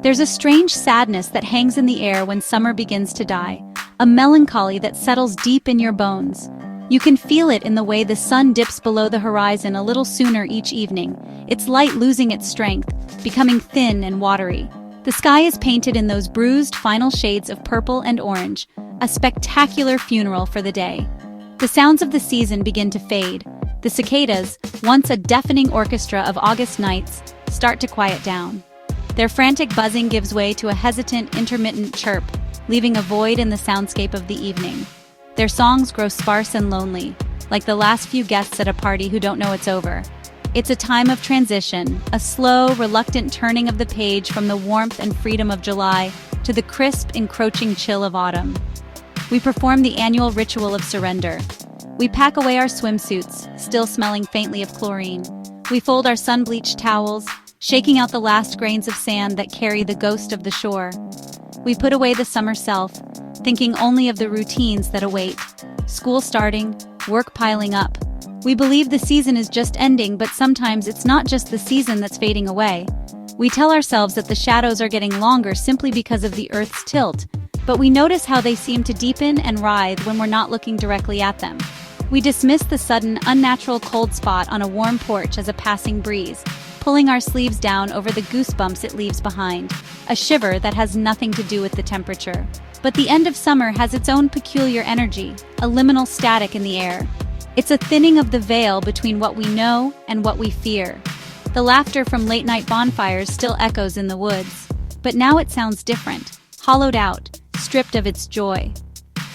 There's a strange sadness that hangs in the air when summer begins to die, a melancholy that settles deep in your bones. You can feel it in the way the sun dips below the horizon a little sooner each evening, its light losing its strength, becoming thin and watery. The sky is painted in those bruised final shades of purple and orange, a spectacular funeral for the day. The sounds of the season begin to fade. The cicadas, once a deafening orchestra of August nights, start to quiet down. Their frantic buzzing gives way to a hesitant, intermittent chirp, leaving a void in the soundscape of the evening. Their songs grow sparse and lonely, like the last few guests at a party who don't know it's over. It's a time of transition, a slow, reluctant turning of the page from the warmth and freedom of July to the crisp, encroaching chill of autumn. We perform the annual ritual of surrender. We pack away our swimsuits, still smelling faintly of chlorine. We fold our sun-bleached towels, shaking out the last grains of sand that carry the ghost of the shore. We put away the summer self, thinking only of the routines that await. School starting, work piling up. We believe the season is just ending, but sometimes it's not just the season that's fading away. We tell ourselves that the shadows are getting longer simply because of the Earth's tilt, but we notice how they seem to deepen and writhe when we're not looking directly at them. We dismiss the sudden, unnatural cold spot on a warm porch as a passing breeze, pulling our sleeves down over the goosebumps it leaves behind, a shiver that has nothing to do with the temperature. But the end of summer has its own peculiar energy, a liminal static in the air. It's a thinning of the veil between what we know and what we fear. The laughter from late-night bonfires still echoes in the woods, but now it sounds different, hollowed out, stripped of its joy.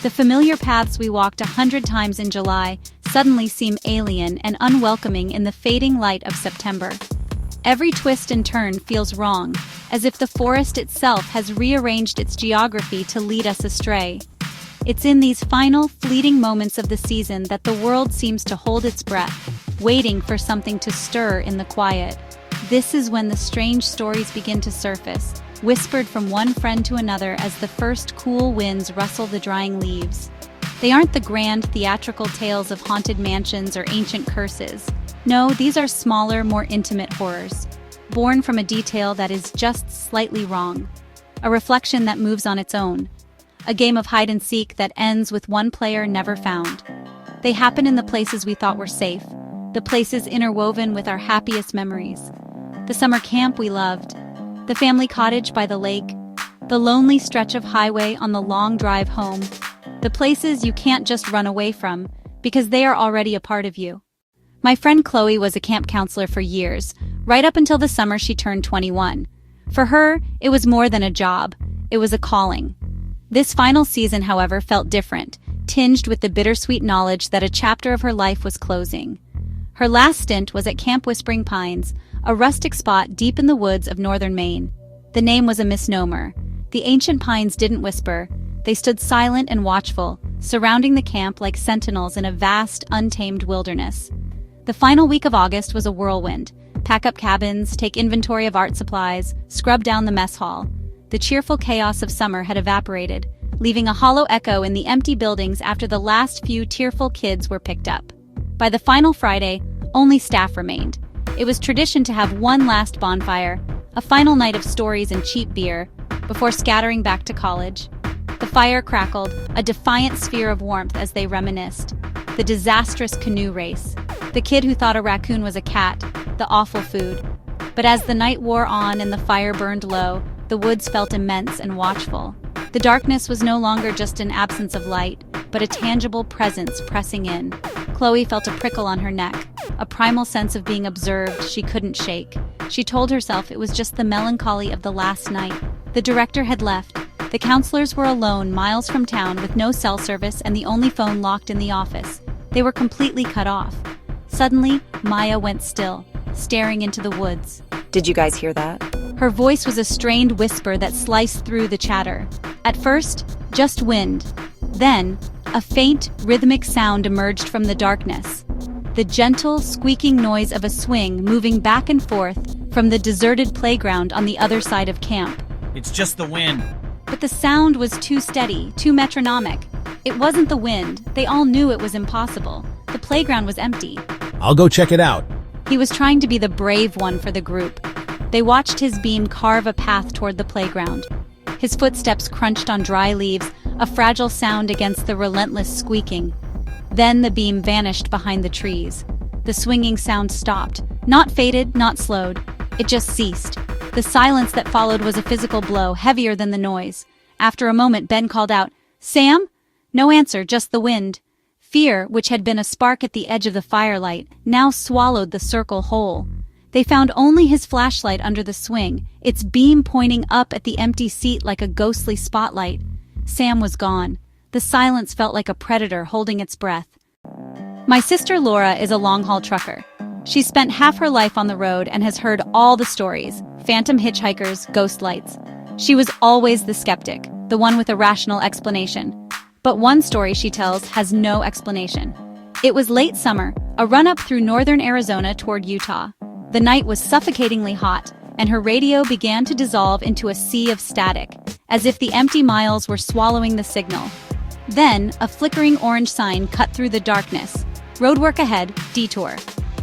The familiar paths we walked 100 times in July suddenly seem alien and unwelcoming in the fading light of September. Every twist and turn feels wrong, as if the forest itself has rearranged its geography to lead us astray. It's in these final, fleeting moments of the season that the world seems to hold its breath, waiting for something to stir in the quiet. This is when the strange stories begin to surface, whispered from one friend to another as the first cool winds rustle the drying leaves. They aren't the grand, theatrical tales of haunted mansions or ancient curses. No, these are smaller, more intimate horrors, born from a detail that is just slightly wrong, a reflection that moves on its own, a game of hide-and-seek that ends with one player never found. They happen in the places we thought were safe, the places interwoven with our happiest memories. The summer camp we loved, the family cottage by the lake, the lonely stretch of highway on the long drive home, the places you can't just run away from because they are already a part of you. My friend Chloe was a camp counselor for years, right up until the summer she turned 21. For her, it was more than a job, it was a calling. This final season, however, felt different, tinged with the bittersweet knowledge that a chapter of her life was closing. Her last stint was at Camp Whispering Pines, a rustic spot deep in the woods of northern Maine. The name was a misnomer. The ancient pines didn't whisper. They stood silent and watchful, surrounding the camp like sentinels in a vast, untamed wilderness. The final week of August was a whirlwind. Pack up cabins, take inventory of art supplies, scrub down the mess hall. The cheerful chaos of summer had evaporated, leaving a hollow echo in the empty buildings after the last few tearful kids were picked up. By the final Friday, only staff remained. It was tradition to have one last bonfire, a final night of stories and cheap beer, before scattering back to college. The fire crackled, a defiant sphere of warmth as they reminisced. The disastrous canoe race, the kid who thought a raccoon was a cat, the awful food. But as the night wore on and the fire burned low, the woods felt immense and watchful. The darkness was no longer just an absence of light, but a tangible presence pressing in. Chloe felt a prickle on her neck, a primal sense of being observed she couldn't shake. She told herself it was just the melancholy of the last night. The director had left. The counselors were alone miles from town with no cell service and the only phone locked in the office. They were completely cut off. Suddenly, Maya went still, staring into the woods. Did you guys hear that? Her voice was a strained whisper that sliced through the chatter. At first, just wind. Then, a faint, rhythmic sound emerged from the darkness. The gentle, squeaking noise of a swing moving back and forth from the deserted playground on the other side of camp. It's just the wind. But the sound was too steady, too metronomic. It wasn't the wind. They all knew it was impossible. The playground was empty. I'll go check it out. He was trying to be the brave one for the group. They watched his beam carve a path toward the playground. His footsteps crunched on dry leaves, a fragile sound against the relentless squeaking. Then the beam vanished behind the trees. The swinging sound stopped, not faded, not slowed. It just ceased. The silence that followed was a physical blow, heavier than the noise. After a moment, Ben called out, "Sam?" No answer, just the wind. Fear, which had been a spark at the edge of the firelight, now swallowed the circle whole. They found only his flashlight under the swing, its beam pointing up at the empty seat like a ghostly spotlight. Sam was gone. The silence felt like a predator holding its breath. My sister Laura is a long-haul trucker. She spent half her life on the road and has heard all the stories: phantom hitchhikers, ghost lights. She was always the skeptic, the one with a rational explanation. But one story she tells has no explanation. It was late summer, a run-up through northern Arizona toward Utah. The night was suffocatingly hot, and her radio began to dissolve into a sea of static, as if the empty miles were swallowing the signal. Then, a flickering orange sign cut through the darkness. Roadwork ahead, Detour.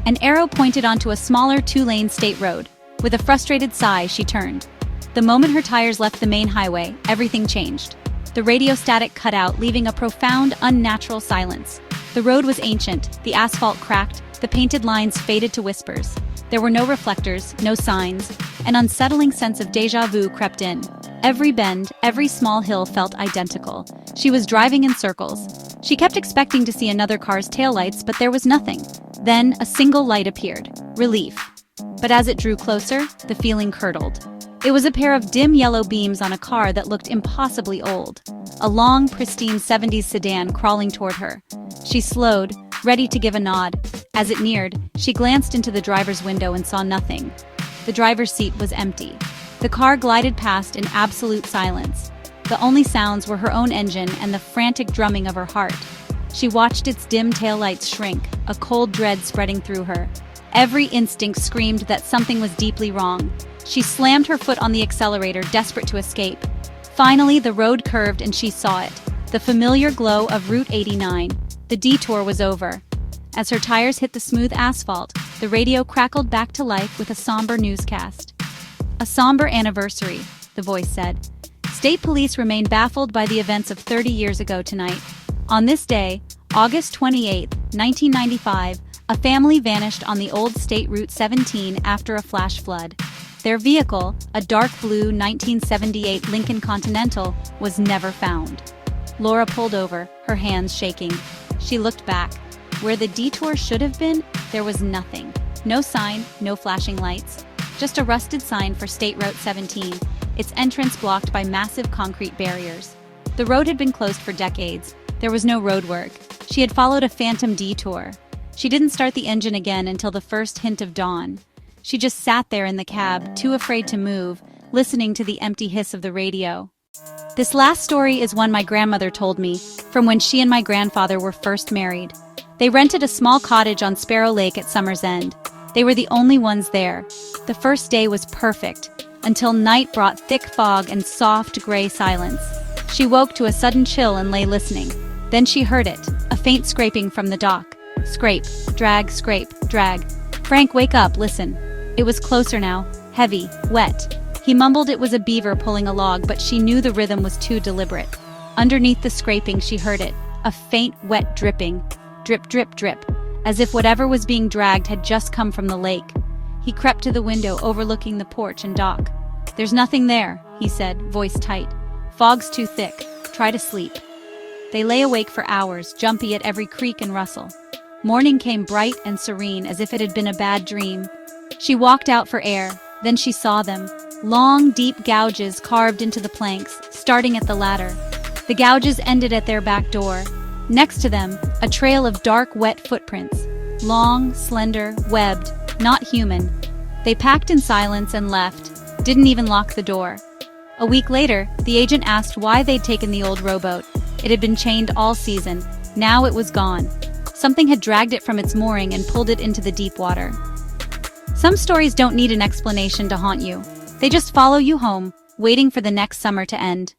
An arrow pointed onto a smaller two-lane state road. With a frustrated sigh, she turned. The moment her tires left the main highway, everything changed. The radio static cut out, leaving a profound, unnatural silence. The road was ancient, the asphalt cracked, the painted lines faded to whispers. There were no reflectors, no signs. An unsettling sense of déjà vu crept in. Every bend, every small hill felt identical. She was driving in circles. She kept expecting to see another car's taillights, but there was nothing. Then a single light appeared. Relief. But as it drew closer, the feeling curdled. It was a pair of dim yellow beams on a car that looked impossibly old. A long, pristine 70s sedan crawling toward her. She slowed, ready to give a nod. As it neared, she glanced into the driver's window and saw nothing. The driver's seat was empty. The car glided past in absolute silence. The only sounds were her own engine and the frantic drumming of her heart. She watched its dim taillights shrink, a cold dread spreading through her. Every instinct screamed that something was deeply wrong. She slammed her foot on the accelerator, desperate to escape. Finally, the road curved and she saw it. The familiar glow of Route 89. The detour was over. As her tires hit the smooth asphalt, the radio crackled back to life with a somber newscast. "A somber anniversary," the voice said. "State police remain baffled by the events of 30 years ago tonight. On this day, August 28, 1995, a family vanished on the old State Route 17 after a flash flood. Their vehicle, a dark blue 1978 Lincoln Continental, was never found." Laura pulled over, her hands shaking. She looked back. Where the detour should have been, there was nothing. No sign, no flashing lights. Just a rusted sign for State Route 17, its entrance blocked by massive concrete barriers. The road had been closed for decades. There was no road work. She had followed a phantom detour. She didn't start the engine again until the first hint of dawn. She just sat there in the cab, too afraid to move, listening to the empty hiss of the radio. This last story is one my grandmother told me, from when she and my grandfather were first married. They rented a small cottage on Sparrow Lake at Summer's End. They were the only ones there. The first day was perfect, until night brought thick fog and soft gray silence. She woke to a sudden chill and lay listening. Then she heard it, a faint scraping from the dock. Scrape, drag, scrape, drag. "Frank, wake up, listen." It was closer now, heavy, wet. He mumbled it was a beaver pulling a log, but she knew the rhythm was too deliberate. Underneath the scraping, she heard it, a faint, wet dripping. Drip, drip, drip, as if whatever was being dragged had just come from the lake. He crept to the window overlooking the porch and dock. "There's nothing there," he said, voice tight. "Fog's too thick. Try to sleep." They lay awake for hours, jumpy at every creak and rustle. Morning came bright and serene, as if it had been a bad dream. She walked out for air. Then she saw them. Long, deep gouges carved into the planks, starting at the ladder. The gouges ended at their back door. Next to them, a trail of dark, wet footprints. Long, slender, webbed, not human. They packed in silence and left, didn't even lock the door. A week later, the agent asked why they'd taken the old rowboat. It had been chained all season. Now it was gone. Something had dragged it from its mooring and pulled it into the deep water. Some stories don't need an explanation to haunt you. They just follow you home, waiting for the next summer to end.